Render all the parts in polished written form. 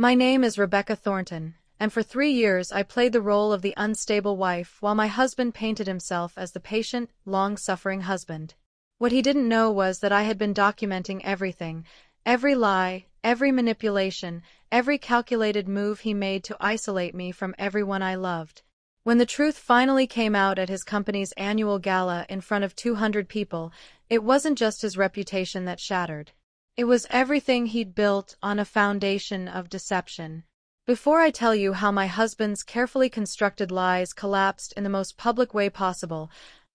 My name is Rebecca Thornton, and for 3 years I played the role of the unstable wife while my husband painted himself as the patient, long-suffering husband. What he didn't know was that I had been documenting everything, every lie, every manipulation, every calculated move he made to isolate me from everyone I loved. When the truth finally came out at his company's annual gala in front of 200 people, it wasn't just his reputation that shattered. It was everything he'd built on a foundation of deception. Before I tell you how my husband's carefully constructed lies collapsed in the most public way possible,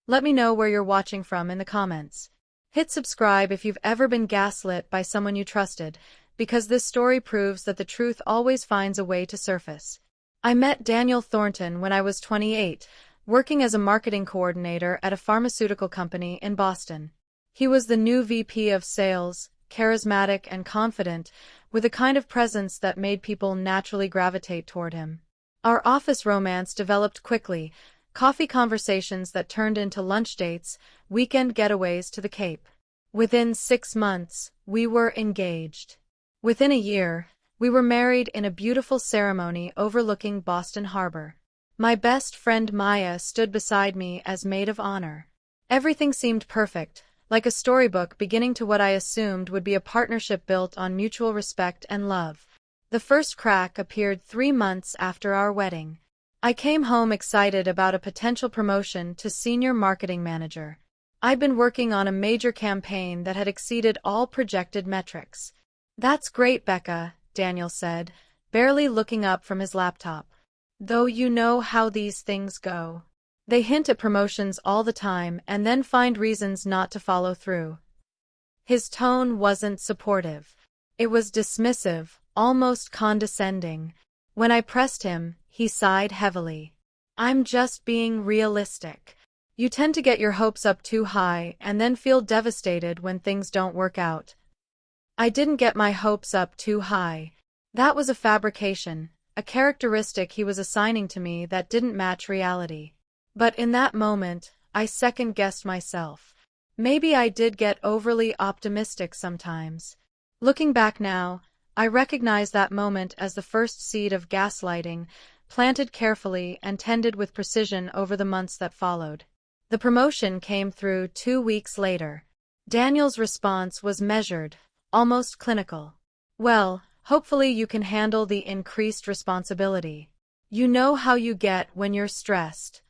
let me know where you're watching from in the comments. Hit subscribe if you've ever been gaslit by someone you trusted, because this story proves that the truth always finds a way to surface. I met Daniel Thornton when I was 28, working as a marketing coordinator at a pharmaceutical company in Boston. He was the new VP of sales, charismatic and confident, with a kind of presence that made people naturally gravitate toward him. Our office romance developed quickly, coffee conversations that turned into lunch dates, weekend getaways to the Cape. Within 6 months, we were engaged. Within a year, we were married in a beautiful ceremony overlooking Boston Harbor. My best friend Maya stood beside me as maid of honor. Everything seemed perfect, like a storybook beginning to what I assumed would be a partnership built on mutual respect and love. The first crack appeared 3 months after our wedding. I came home excited about a potential promotion to senior marketing manager. I'd been working on a major campaign that had exceeded all projected metrics. "That's great, Becca," Daniel said, barely looking up from his laptop. "Though you know how these things go. They hint at promotions all the time and then find reasons not to follow through." His tone wasn't supportive. It was dismissive, almost condescending. When I pressed him, he sighed heavily. "I'm just being realistic. You tend to get your hopes up too high and then feel devastated when things don't work out." I didn't get my hopes up too high. That was a fabrication, a characteristic he was assigning to me that didn't match reality. But in that moment, I second-guessed myself. Maybe I did get overly optimistic sometimes. Looking back now, I recognize that moment as the first seed of gaslighting, planted carefully and tended with precision over the months that followed. The promotion came through 2 weeks later. Daniel's response was measured, almost clinical. "Well, hopefully you can handle the increased responsibility. You know how you get when you're stressed."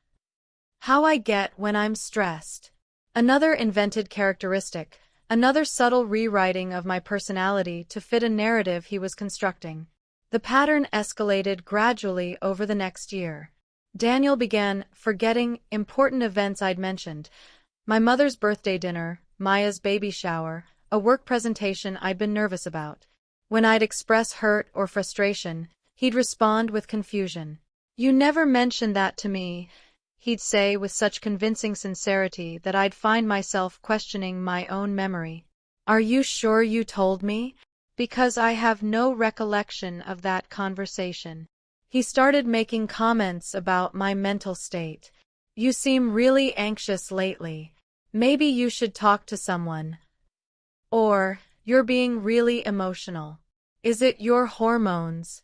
How I get when I'm stressed. Another invented characteristic, another subtle rewriting of my personality to fit a narrative he was constructing. The pattern escalated gradually over the next year. Daniel began forgetting important events I'd mentioned: my mother's birthday dinner, Maya's baby shower, a work presentation I'd been nervous about. When I'd express hurt or frustration, he'd respond with confusion. "You never mentioned that to me," he'd say with such convincing sincerity that I'd find myself questioning my own memory. "Are you sure you told me? Because I have no recollection of that conversation." He started making comments about my mental state. "You seem really anxious lately. Maybe you should talk to someone." Or, "You're being really emotional. Is it your hormones?"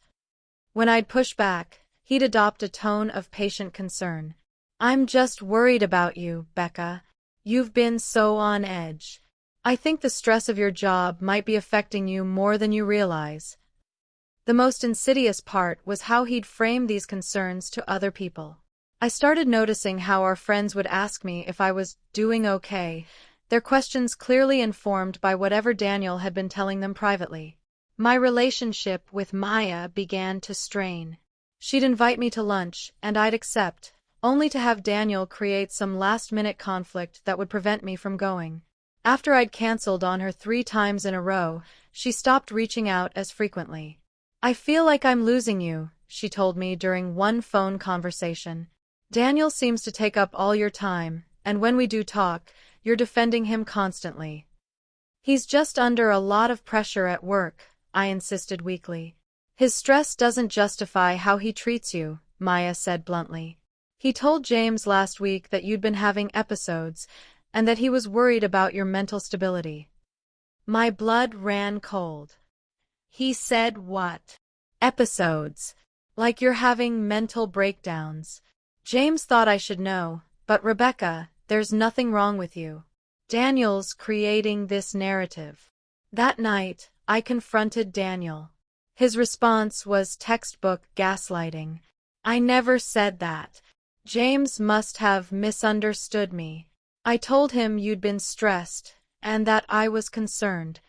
When I'd push back, he'd adopt a tone of patient concern. "I'm just worried about you, Becca. You've been so on edge. I think the stress of your job might be affecting you more than you realize." The most insidious part was how he'd frame these concerns to other people. I started noticing how our friends would ask me if I was doing okay, their questions clearly informed by whatever Daniel had been telling them privately. My relationship with Maya began to strain. She'd invite me to lunch, and I'd accept, only to have Daniel create some last-minute conflict that would prevent me from going. After I'd canceled on her 3 times in a row, she stopped reaching out as frequently. "I feel like I'm losing you," she told me during one phone conversation. "Daniel seems to take up all your time, and when we do talk, you're defending him constantly." "He's just under a lot of pressure at work," I insisted weakly. "His stress doesn't justify how he treats you," Maya said bluntly. "He told James last week that you'd been having episodes, and that he was worried about your mental stability." My blood ran cold. "He said what?" Episodes. Like you're having mental breakdowns. James thought I should know, but Rebecca, there's nothing wrong with you. Daniel's creating this narrative. That night, I confronted Daniel. His response was textbook gaslighting. I never said that. James must have misunderstood me. I told him you'd been stressed, and that I was concerned.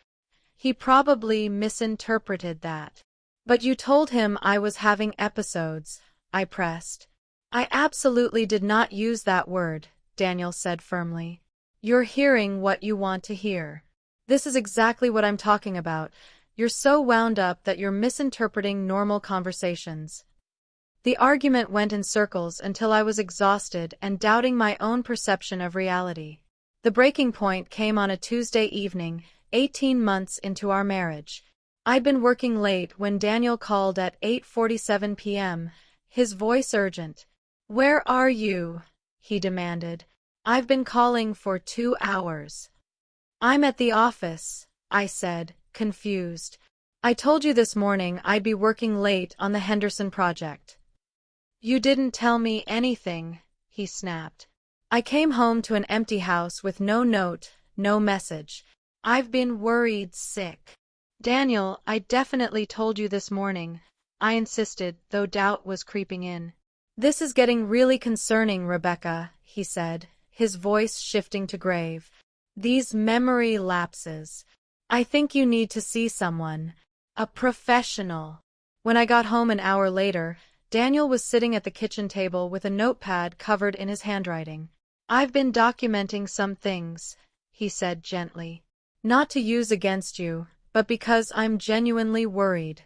He probably misinterpreted that. But you told him I was having episodes, I pressed. I absolutely did not use that word, Daniel said firmly. You're hearing what you want to hear. This is exactly what I'm talking about. You're so wound up that you're misinterpreting normal conversations. The argument went in circles until I was exhausted and doubting my own perception of reality. The breaking point came on a Tuesday evening, 18 months into our marriage. I'd been working late when Daniel called at 8:47 p.m., his voice urgent. Where are you? He demanded. I've been calling for 2 hours. I'm at the office, I said, confused. I told you this morning I'd be working late on the Henderson project. You didn't tell me anything, he snapped. I came home to an empty house with no note, no message. I've been worried sick. Daniel, I definitely told you this morning, I insisted, though doubt was creeping in. This is getting really concerning, Rebecca, he said, his voice shifting to grave. These memory lapses. I think you need to see someone. A professional. When I got home an hour later, Daniel was sitting at the kitchen table with a notepad covered in his handwriting. I've been documenting some things, he said gently. Not to use against you, but because I'm genuinely worried.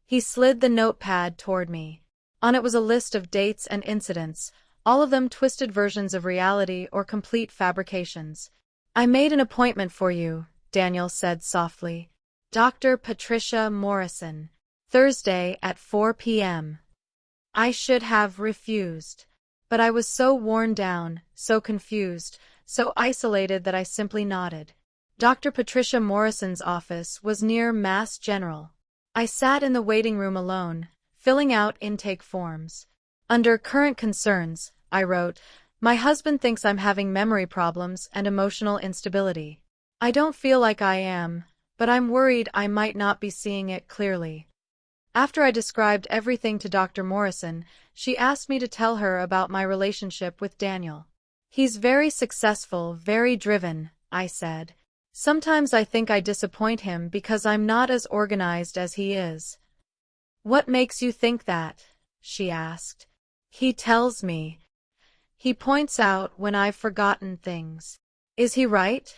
He slid the notepad toward me. On it was a list of dates and incidents, all of them twisted versions of reality or complete fabrications. I made an appointment for you, Daniel said softly. Dr. Patricia Morrison. Thursday at 4 p.m. I should have refused. But I was so worn down, so confused, so isolated that I simply nodded. Dr. Patricia Morrison's office was near Mass General. I sat in the waiting room alone, filling out intake forms. Under current concerns, I wrote, my husband thinks I'm having memory problems and emotional instability. I don't feel like I am, but I'm worried I might not be seeing it clearly. After I described everything to Dr. Morrison, she asked me to tell her about my relationship with Daniel. He's very successful, very driven, I said. Sometimes I think I disappoint him because I'm not as organized as he is. What makes you think that? She asked. He tells me. He points out when I've forgotten things. Is he right?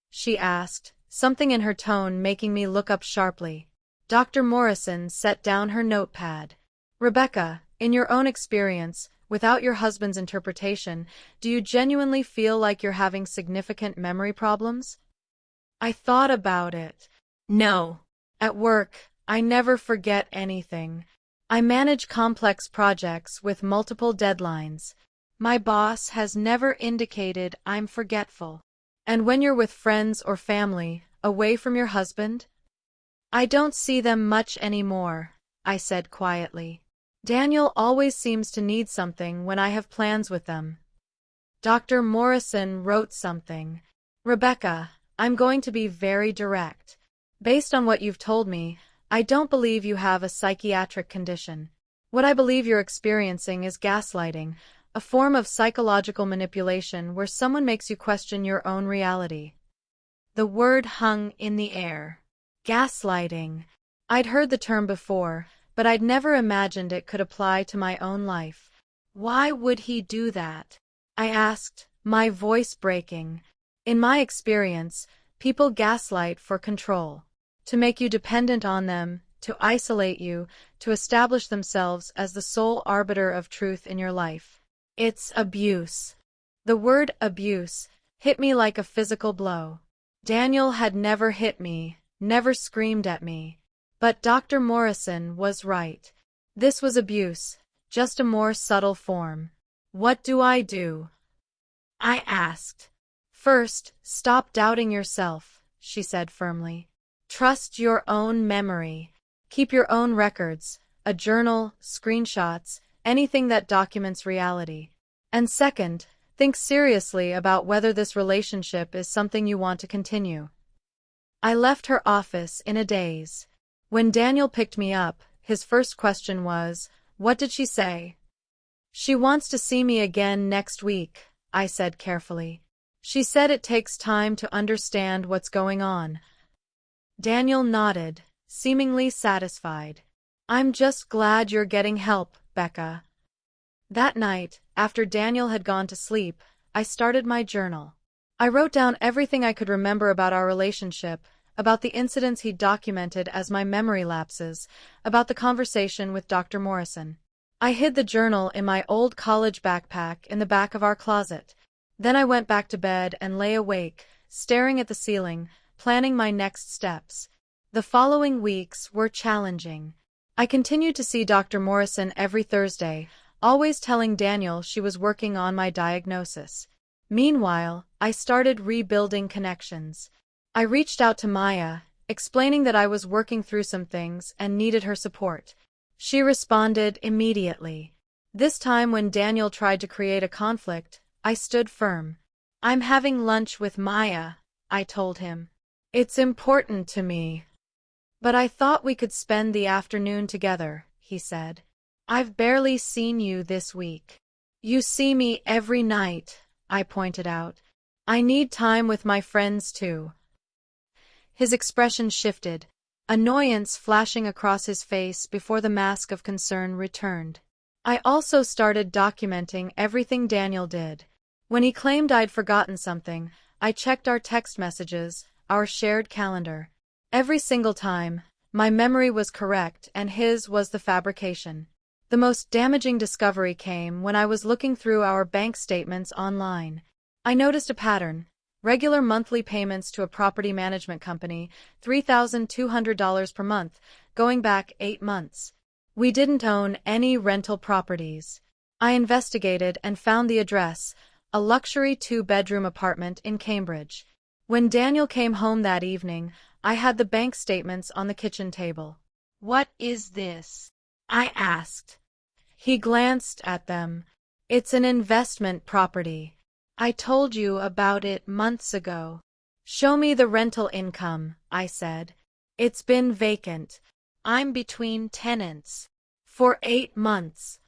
She asked, something in her tone making me look up sharply. Dr. Morrison set down her notepad. Rebecca, in your own experience, without your husband's interpretation, do you genuinely feel like you're having significant memory problems? I thought about it. No. At work, I never forget anything. I manage complex projects with multiple deadlines. My boss has never indicated I'm forgetful. And when you're with friends or family, away from your husband? I don't see them much anymore, I said quietly. Daniel always seems to need something when I have plans with them. Dr. Morrison wrote something. Rebecca, I'm going to be very direct. Based on what you've told me, I don't believe you have a psychiatric condition. What I believe you're experiencing is gaslighting, a form of psychological manipulation where someone makes you question your own reality. The word hung in the air. Gaslighting. I'd heard the term before, but I'd never imagined it could apply to my own life. Why would he do that? I asked, my voice breaking. In my experience, people gaslight for control. To make you dependent on them, to isolate you, to establish themselves as the sole arbiter of truth in your life. It's abuse. The word abuse hit me like a physical blow. Daniel had never hit me, never screamed at me. But Dr. Morrison was right. This was abuse, just a more subtle form. What do? I asked. First, stop doubting yourself, she said firmly. Trust your own memory. Keep your own records, a journal, screenshots, anything that documents reality. And second, think seriously about whether this relationship is something you want to continue. I left her office in a daze. When Daniel picked me up, his first question was, "What did she say?" "She wants to see me again next week," I said carefully. "She said it takes time to understand what's going on." Daniel nodded, seemingly satisfied. "I'm just glad you're getting help, Becca." That night, after Daniel had gone to sleep, I started my journal. I wrote down everything I could remember about our relationship, about the incidents he'd documented as my memory lapses, about the conversation with Dr. Morrison. I hid the journal in my old college backpack in the back of our closet. Then I went back to bed and lay awake, staring at the ceiling, planning my next steps. The following weeks were challenging. I continued to see Dr. Morrison every Thursday, always telling Daniel she was working on my diagnosis. Meanwhile, I started rebuilding connections. I reached out to Maya, explaining that I was working through some things and needed her support. She responded immediately. This time when Daniel tried to create a conflict, I stood firm. "I'm having lunch with Maya," I told him. "It's important to me." "But I thought we could spend the afternoon together," he said. "I've barely seen you this week." "You see me every night," I pointed out. "I need time with my friends too." His expression shifted, annoyance flashing across his face before the mask of concern returned. I also started documenting everything Daniel did. When he claimed I'd forgotten something, I checked our text messages, our shared calendar. Every single time, my memory was correct and his was the fabrication. The most damaging discovery came when I was looking through our bank statements online. I noticed a pattern: regular monthly payments to a property management company, $3,200 per month, going back 8 months. We didn't own any rental properties. I investigated and found the address, a luxury 2-bedroom apartment in Cambridge. When Daniel came home that evening, I had the bank statements on the kitchen table. "What is this?" I asked. He glanced at them. "It's an investment property. I told you about it months ago." "Show me the rental income," I said. "It's been vacant. I'm between tenants. For 8 months."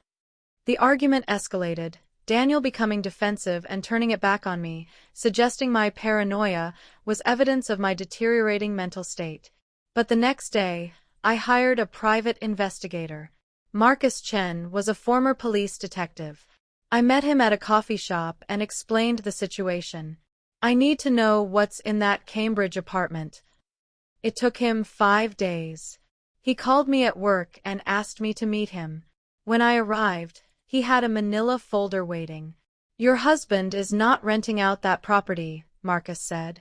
The argument escalated, Daniel becoming defensive and turning it back on me, suggesting my paranoia was evidence of my deteriorating mental state. But the next day, I hired a private investigator. Marcus Chen was a former police detective. I met him at a coffee shop and explained the situation. "I need to know what's in that Cambridge apartment." It took him 5 days. He called me at work and asked me to meet him. When I arrived, he had a manila folder waiting. "Your husband is not renting out that property," Marcus said.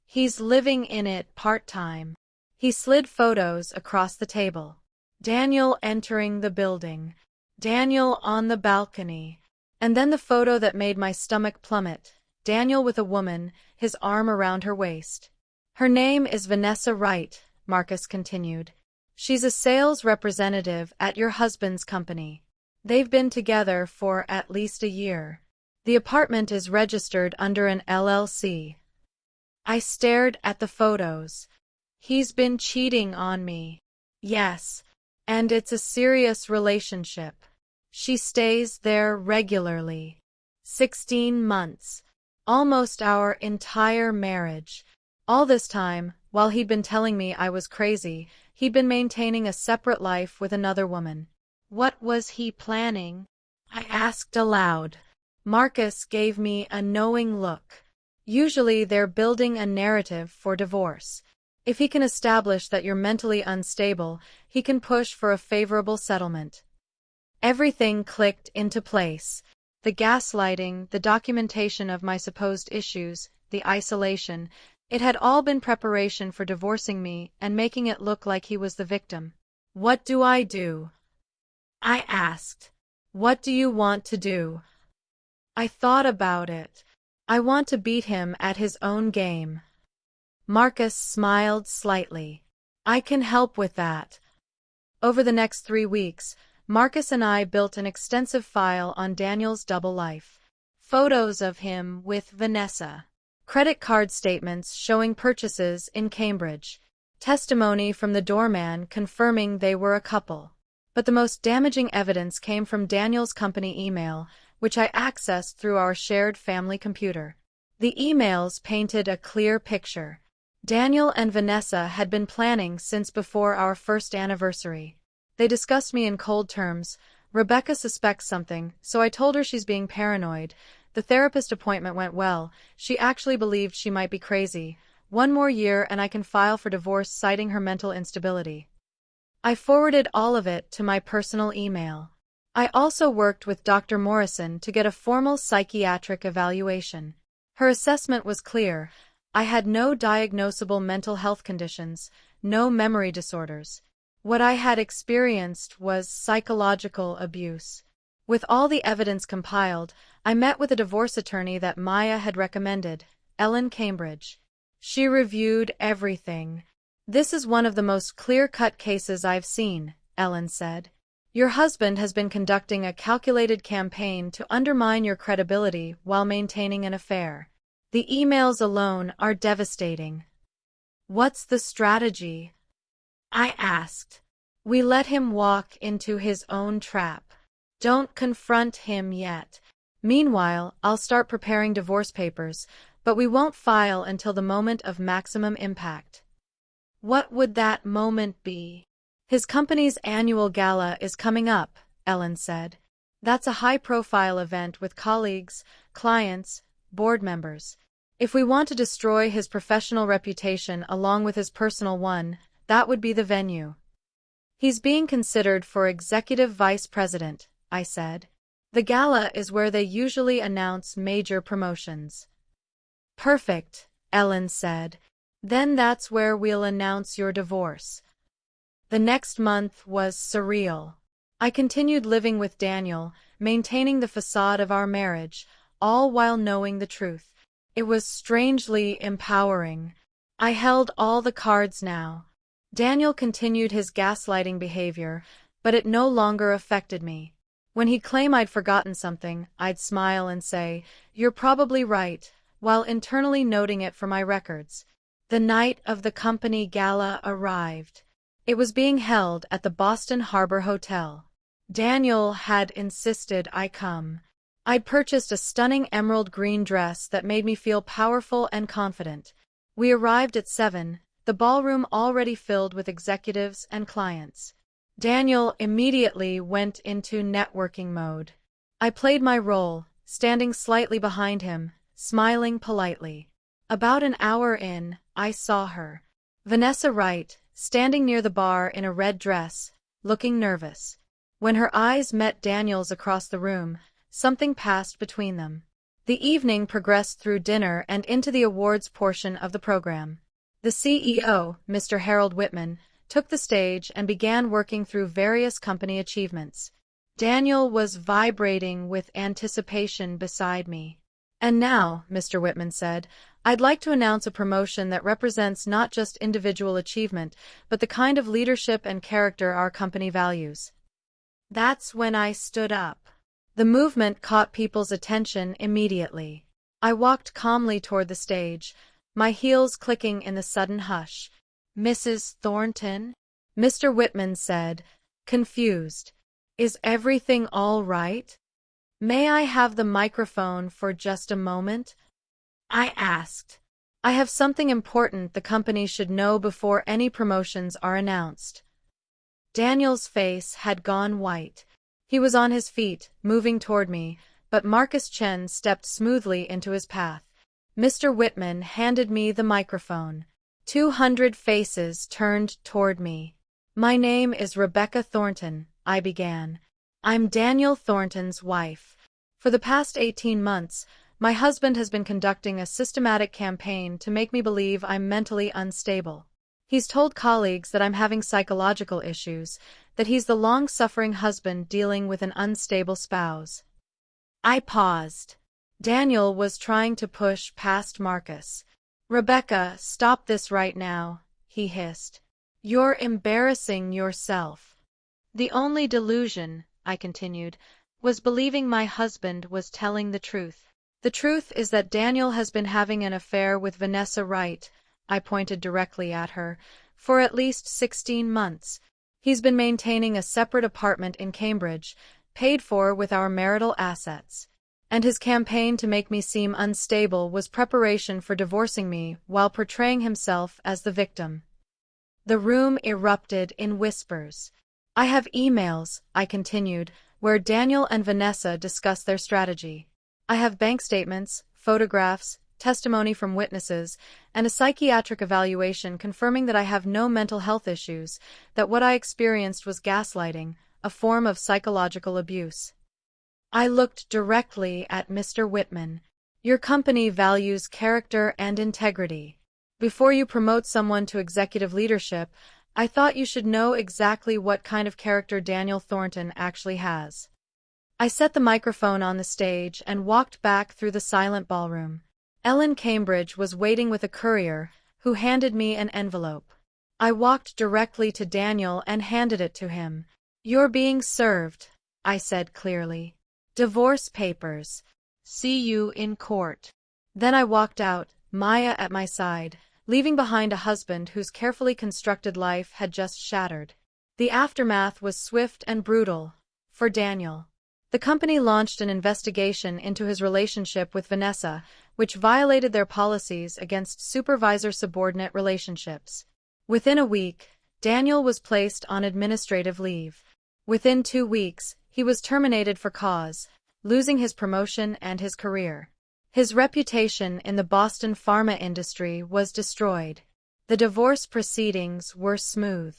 "He's living in it part-time." He slid photos across the table. Daniel entering the building. Daniel on the balcony. And then the photo that made my stomach plummet. Daniel with a woman, his arm around her waist. "Her name is Vanessa Wright," Marcus continued. "She's a sales representative at your husband's company. They've been together for at least a year. The apartment is registered under an LLC." I stared at the photos. "He's been cheating on me." "Yes. And it's a serious relationship. She stays there regularly. 16 months. Almost our entire marriage. All this time, while he'd been telling me I was crazy, he'd been maintaining a separate life with another woman." "What was he planning?" I asked aloud. Marcus gave me a knowing look. "Usually they're building a narrative for divorce. If he can establish that you're mentally unstable, he can push for a favorable settlement." Everything clicked into place. The gaslighting, the documentation of my supposed issues, the isolation. It had all been preparation for divorcing me and making it look like he was the victim. "What do I do?" I asked. "What do you want to do?" I thought about it. "I want to beat him at his own game." Marcus smiled slightly. "I can help with that." Over the next 3 weeks, Marcus and I built an extensive file on Daniel's double life. Photos of him with Vanessa. Credit card statements showing purchases in Cambridge. Testimony from the doorman confirming they were a couple. But the most damaging evidence came from Daniel's company email, which I accessed through our shared family computer. The emails painted a clear picture. Daniel and Vanessa had been planning since before our first anniversary. They discussed me in cold terms. Rebecca suspects something, so I told her she's being paranoid. The therapist appointment went well. She actually believed she might be crazy. 1 more year and I can file for divorce citing her mental instability. I forwarded all of it to my personal email. I also worked with Dr. Morrison to get a formal psychiatric evaluation. Her assessment was clear. I had no diagnosable mental health conditions, no memory disorders. What I had experienced was psychological abuse. With all the evidence compiled, I met with a divorce attorney that Maya had recommended, Ellen Cambridge. She reviewed everything. "This is one of the most clear-cut cases I've seen," Ellen said. "Your husband has been conducting a calculated campaign to undermine your credibility while maintaining an affair. The emails alone are devastating." "What's the strategy?" I asked. "We let him walk into his own trap. Don't confront him yet. Meanwhile, I'll start preparing divorce papers, but we won't file until the moment of maximum impact." "What would that moment be?" "His company's annual gala is coming up," Ellen said. "That's a high-profile event with colleagues, clients, board members. If we want to destroy his professional reputation along with his personal one, that would be the venue." "He's being considered for executive vice president," I said. "The gala is where they usually announce major promotions." "Perfect," Ellen said. "Then that's where we'll announce your divorce." The next month was surreal. I continued living with Daniel, maintaining the facade of our marriage, all while knowing the truth. It was strangely empowering. I held all the cards now. Daniel continued his gaslighting behavior, but it no longer affected me. When he'd claim I'd forgotten something, I'd smile and say, "You're probably right," while internally noting it for my records. The night of the company gala arrived. It was being held at the Boston Harbor Hotel. Daniel had insisted I come. I'd purchased a stunning emerald green dress that made me feel powerful and confident. We arrived at 7, the ballroom already filled with executives and clients. Daniel immediately went into networking mode. I played my role, standing slightly behind him, smiling politely. About an hour in, I saw her. Vanessa Wright, standing near the bar in a red dress, looking nervous. When her eyes met Daniel's across the room, something passed between them. The evening progressed through dinner and into the awards portion of the program. The CEO, Mr. Harold Whitman, took the stage and began working through various company achievements. Daniel was vibrating with anticipation beside me. "And now," Mr. Whitman said, "I'd like to announce a promotion that represents not just individual achievement, but the kind of leadership and character our company values." That's when I stood up. The movement caught people's attention immediately. I walked calmly toward the stage, my heels clicking in the sudden hush. "Mrs. Thornton?" Mr. Whitman said, confused. "Is everything all right? May I have the microphone for just a moment?" I asked. "I have something important the company should know before any promotions are announced." Daniel's face had gone white. He was on his feet, moving toward me, but Marcus Chen stepped smoothly into his path. Mr. Whitman handed me the microphone. 200 faces turned toward me. "My name is Rebecca Thornton," I began. "I'm Daniel Thornton's wife. For the past 18 months, my husband has been conducting a systematic campaign to make me believe I'm mentally unstable. He's told colleagues that I'm having psychological issues, that he's the long-suffering husband dealing with an unstable spouse." I paused. Daniel was trying to push past Marcus. "Rebecca, stop this right now," he hissed. "You're embarrassing yourself." The only delusion, I continued, was believing my husband was telling the truth. The truth is that Daniel has been having an affair with Vanessa Wright, I pointed directly at her, for at least 16 months. He's been maintaining a separate apartment in Cambridge, paid for with our marital assets. And his campaign to make me seem unstable was preparation for divorcing me while portraying himself as the victim. The room erupted in whispers. I have emails, I continued, where Daniel and Vanessa discuss their strategy. I have bank statements, photographs, testimony from witnesses, and a psychiatric evaluation confirming that I have no mental health issues, that what I experienced was gaslighting, a form of psychological abuse. I looked directly at Mr. Whitman. Your company values character and integrity. Before you promote someone to executive leadership, I thought you should know exactly what kind of character Daniel Thornton actually has. I set the microphone on the stage and walked back through the silent ballroom. Ellen Cambridge was waiting with a courier, who handed me an envelope. I walked directly to Daniel and handed it to him. You're being served, I said clearly. Divorce papers. See you in court. Then I walked out, Maya at my side, leaving behind a husband whose carefully constructed life had just shattered. The aftermath was swift and brutal, for Daniel. The company launched an investigation into his relationship with Vanessa, which violated their policies against supervisor-subordinate relationships. Within a week, Daniel was placed on administrative leave. Within 2 weeks, he was terminated for cause, losing his promotion and his career. His reputation in the Boston pharma industry was destroyed. The divorce proceedings were smooth.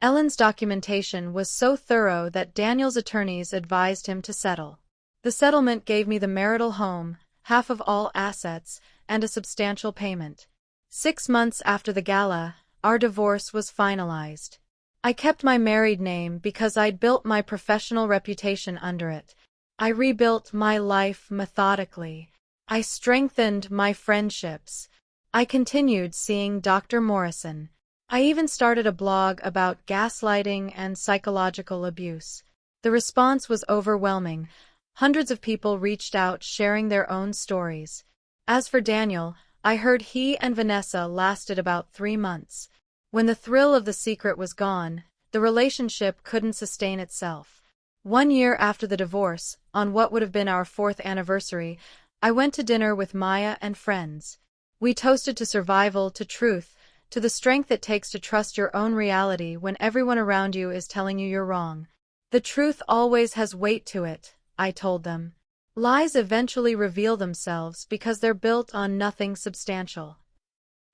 Ellen's documentation was so thorough that Daniel's attorneys advised him to settle. The settlement gave me the marital home, half of all assets, and a substantial payment. 6 months after the gala, our divorce was finalized. I kept my married name because I'd built my professional reputation under it. I rebuilt my life methodically. I strengthened my friendships. I continued seeing Dr. Morrison. I even started a blog about gaslighting and psychological abuse. The response was overwhelming. Hundreds of people reached out sharing their own stories. As for Daniel, I heard he and Vanessa lasted about 3 months. When the thrill of the secret was gone, the relationship couldn't sustain itself. 1 year after the divorce, on what would have been our 4th anniversary, I went to dinner with Maya and friends. We toasted to survival, to truth, to the strength it takes to trust your own reality when everyone around you is telling you you're wrong. The truth always has weight to it, I told them. Lies eventually reveal themselves because they're built on nothing substantial.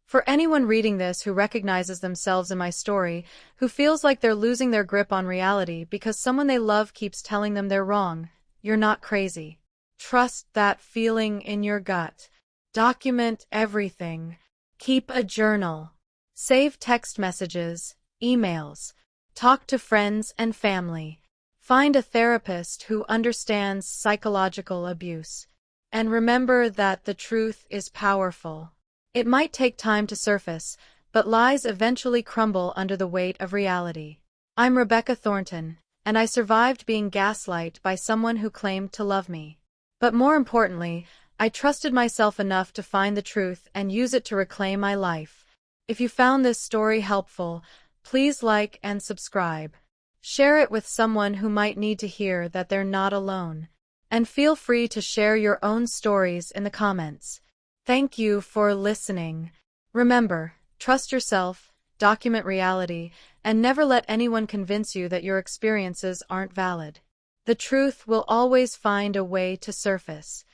For anyone reading this who recognizes themselves in my story, who feels like they're losing their grip on reality because someone they love keeps telling them they're wrong, you're not crazy. Trust that feeling in your gut. Document everything. Keep a journal. Save text messages, emails. Talk to friends and family. Find a therapist who understands psychological abuse. And remember that the truth is powerful. It might take time to surface, but lies eventually crumble under the weight of reality. I'm Rebecca Thornton, and I survived being gaslighted by someone who claimed to love me. But more importantly, I trusted myself enough to find the truth and use it to reclaim my life. If you found this story helpful, please like and subscribe. Share it with someone who might need to hear that they're not alone. And feel free to share your own stories in the comments. Thank you for listening. Remember, trust yourself, document reality, and never let anyone convince you that your experiences aren't valid. The truth will always find a way to surface.